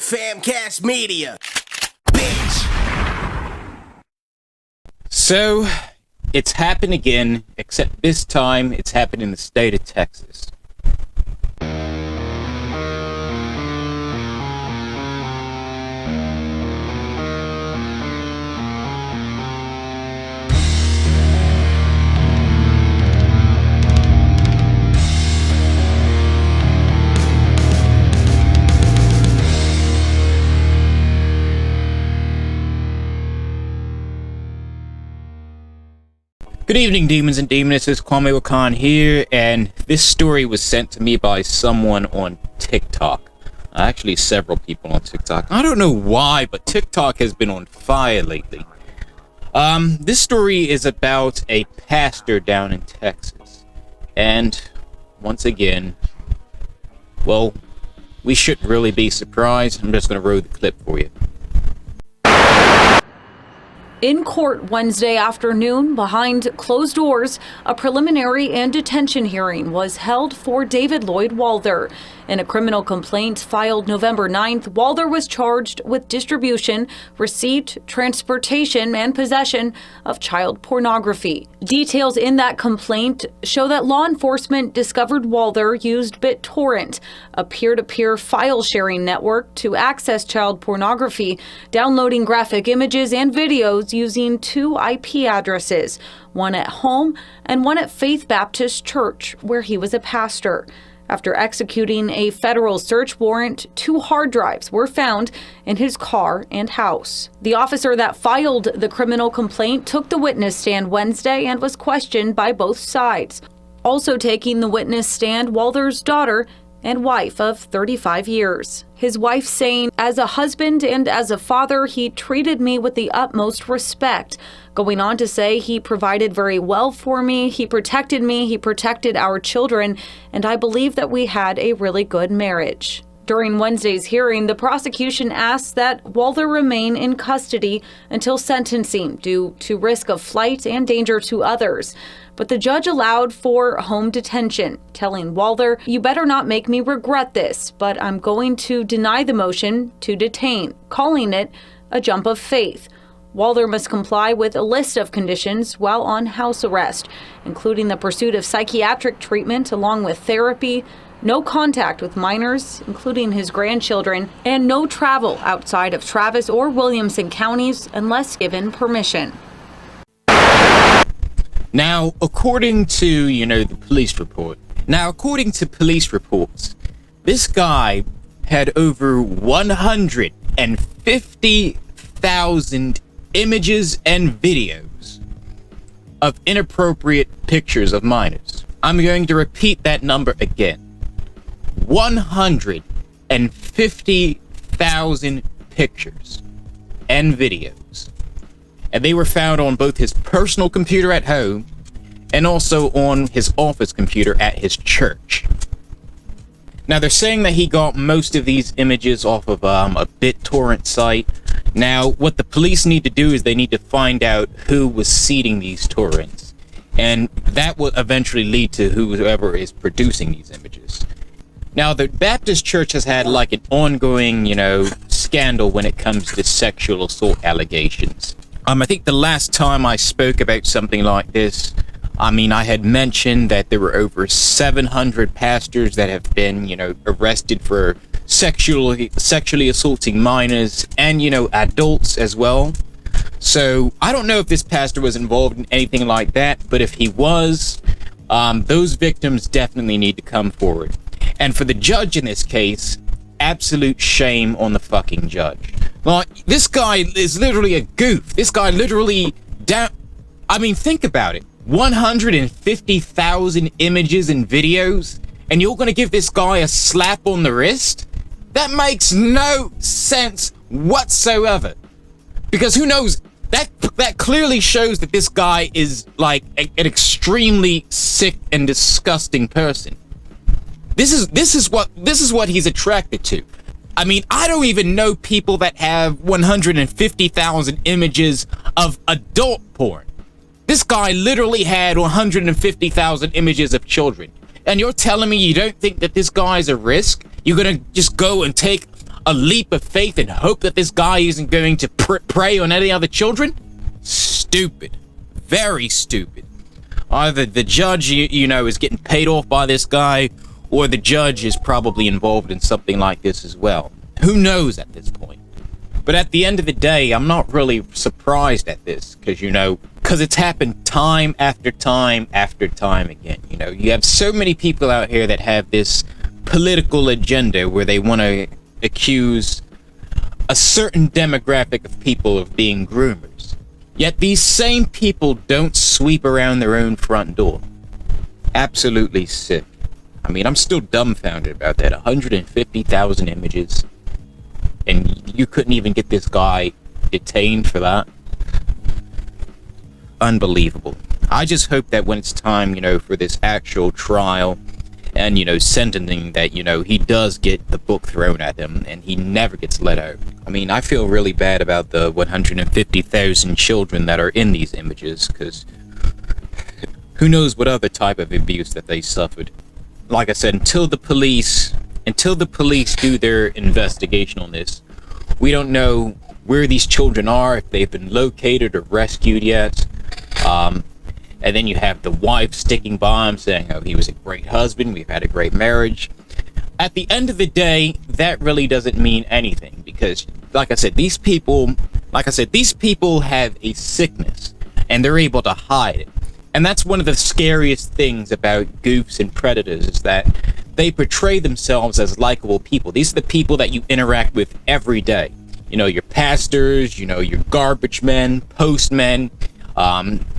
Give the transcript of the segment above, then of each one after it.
Famcast Media, bitch. So, it's happened again, except this time it's happened in the state of Texas. Good evening, demons and demonesses. Kwame Wahkan here, and this story was sent to me by someone on TikTok. Actually, several people on TikTok. I don't know why, but TikTok has been on fire lately. This story is about a pastor down in Texas. And, once again, well, we shouldn't really be surprised. I'm just going to roll the clip for you. In court Wednesday afternoon, behind closed doors, a preliminary and detention hearing was held for David Lloyd Walther. In a criminal complaint filed November 9th, Walther was charged with distribution, receipt, transportation, and possession of child pornography. Details in that complaint show that law enforcement discovered Walther used BitTorrent, a peer-to-peer file-sharing network, to access child pornography, downloading graphic images and videos using two IP addresses, one at home and one at Faith Baptist Church, where he was a pastor. After executing a federal search warrant, two hard drives were found in his car and house. The officer that filed the criminal complaint took the witness stand Wednesday and was questioned by both sides. Also taking the witness stand, Walther's daughter and wife of 35 years. His wife saying, "As a husband and as a father, he treated me with the utmost respect." Going on to say, "He provided very well for me, he protected our children, and I believe that we had a really good marriage." During Wednesday's hearing, the prosecution asked that Walther remain in custody until sentencing due to risk of flight and danger to others. But the judge allowed for home detention, telling Walther, "You better not make me regret this, but I'm going to deny the motion to detain," calling it a jump of faith. Walther must comply with a list of conditions while on house arrest, including the pursuit of psychiatric treatment along with therapy, no contact with minors, including his grandchildren, and no travel outside of Travis or Williamson counties unless given permission. Now, according to, the police report. According to police reports, this guy had over 150,000 images and videos of inappropriate pictures of minors. I'm going to repeat that number again. 150,000 pictures and videos. And they were found on both his personal computer at home and also on his office computer at his church. Now, they're saying that he got most of these images off of a BitTorrent site. Now, what the police need to do is they need to find out who was seeding these torrents. And that will eventually lead to whoever is producing these images. Now, the Baptist Church has had like an ongoing, scandal when it comes to sexual assault allegations. I think the last time I spoke about something like this, I had mentioned that there were over 700 pastors that have been, arrested for sexually assaulting minors and, adults as well. So I don't know if this pastor was involved in anything like that, but if he was, those victims definitely need to come forward. And for the judge in this case, absolute shame on the fucking judge. Like, this guy is literally a goof. This guy literally think about it. 150,000 images and videos, and you're gonna give this guy a slap on the wrist? That makes no sense whatsoever. Because who knows, that clearly shows that this guy is like an extremely sick and disgusting person. This is what he's attracted to. I don't even know people that have 150,000 images of adult porn. This guy literally had 150,000 images of children. And you're telling me you don't think that this guy's a risk? You're gonna just go and take a leap of faith and hope that this guy isn't going to prey on any other children? Stupid. Very stupid. Either the judge, is getting paid off by this guy, or the judge is probably involved in something like this as well. Who knows at this point? But at the end of the day, I'm not really surprised at this, because it's happened time after time after time again. You have so many people out here that have this political agenda where they want to accuse a certain demographic of people of being groomers. Yet these same people don't sweep around their own front door. Absolutely sick. I'm still dumbfounded about that. 150,000 images. And you couldn't even get this guy detained for that. Unbelievable. I just hope that when it's time, for this actual trial and, sentencing, that, he does get the book thrown at him and he never gets let out. I feel really bad about the 150,000 children that are in these images, because who knows what other type of abuse that they suffered. Like I said, until the police do their investigation on this, we don't know where these children are, if they've been located or rescued yet. And then you have the wife sticking by him saying, oh, he was a great husband, we've had a great marriage. At the end of the day, that really doesn't mean anything, because like I said, these people have a sickness and they're able to hide it. And that's one of the scariest things about goofs and predators, is that they portray themselves as likable people. These are the people that you interact with every day. Your pastors, your garbage men, postmen,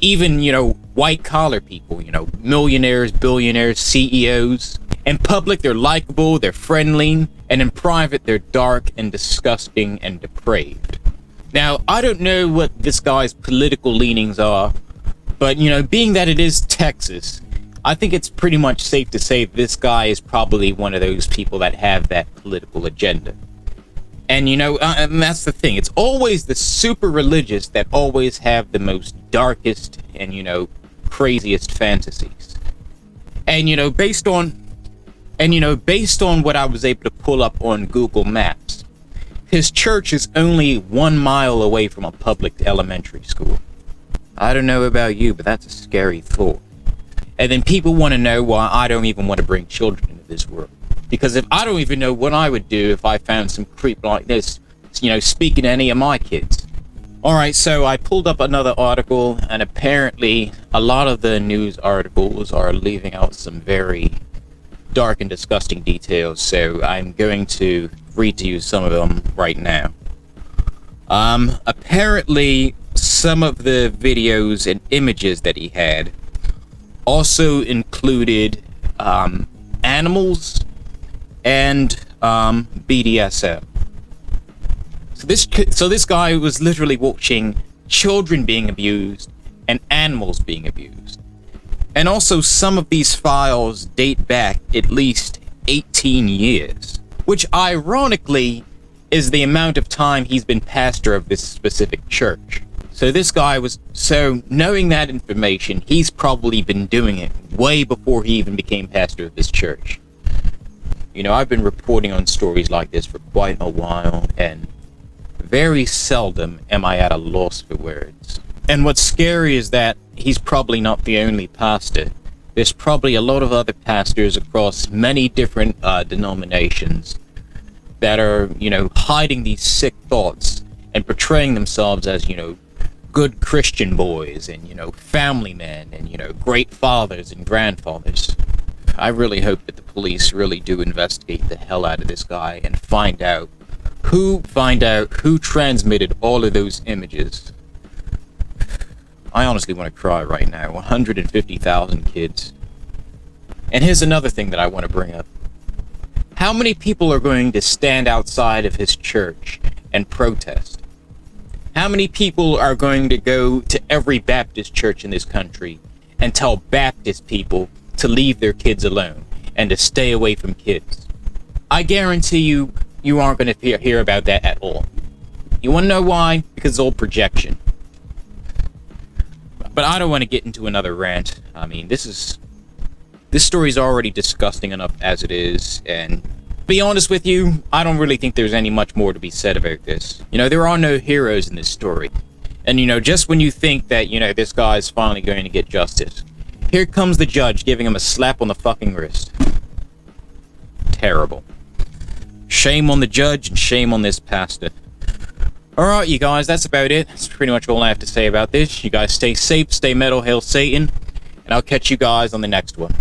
even, white collar people, millionaires, billionaires, CEOs. In public, they're likable, they're friendly, and in private, they're dark and disgusting and depraved. Now, I don't know what this guy's political leanings are, but, being that it is Texas, I think it's pretty much safe to say this guy is probably one of those people that have that political agenda. And, and that's the thing. It's always the super religious that always have the most darkest and, craziest fantasies. And, based on what I was able to pull up on Google Maps, his church is only 1 mile away from a public elementary school. I don't know about you, but that's a scary thought. And then people want to know why I don't even want to bring children into this world. Because if I don't even know what I would do if I found some creep like this, speaking to any of my kids. Alright, so I pulled up another article, and apparently a lot of the news articles are leaving out some very dark and disgusting details, so I'm going to read to you some of them right now. Apparently some of the videos and images that he had also included animals and BDSM. So this guy was literally watching children being abused and animals being abused. And also some of these files date back at least 18 years, which ironically is the amount of time he's been pastor of this specific church. So this guy knowing that information, he's probably been doing it way before he even became pastor of this church. I've been reporting on stories like this for quite a while, and very seldom am I at a loss for words. And what's scary is that he's probably not the only pastor. There's probably a lot of other pastors across many different denominations that are, hiding these sick thoughts and portraying themselves as, good Christian boys and, family men and, great fathers and grandfathers. I really hope that the police really do investigate the hell out of this guy and find out who transmitted all of those images. I honestly want to cry right now. 150,000 kids. And here's another thing that I want to bring up. How many people are going to stand outside of his church and protest? How many people are going to go to every Baptist church in this country and tell Baptist people to leave their kids alone and to stay away from kids? I guarantee you aren't going to hear about that at all. You want to know why? Because it's all projection. But I don't want to get into another rant. This story is already disgusting enough as it is, and be honest with you, I don't really think there's any much more to be said about this. You know, there are no heroes in this story. And, you know, just when you think that, you know, this guy's finally going to get justice, here comes the judge giving him a slap on the fucking wrist. Terrible. Shame on the judge and shame on this pastor. Alright, you guys, that's about it. That's pretty much all I have to say about this. You guys stay safe, stay metal, hail Satan, and I'll catch you guys on the next one.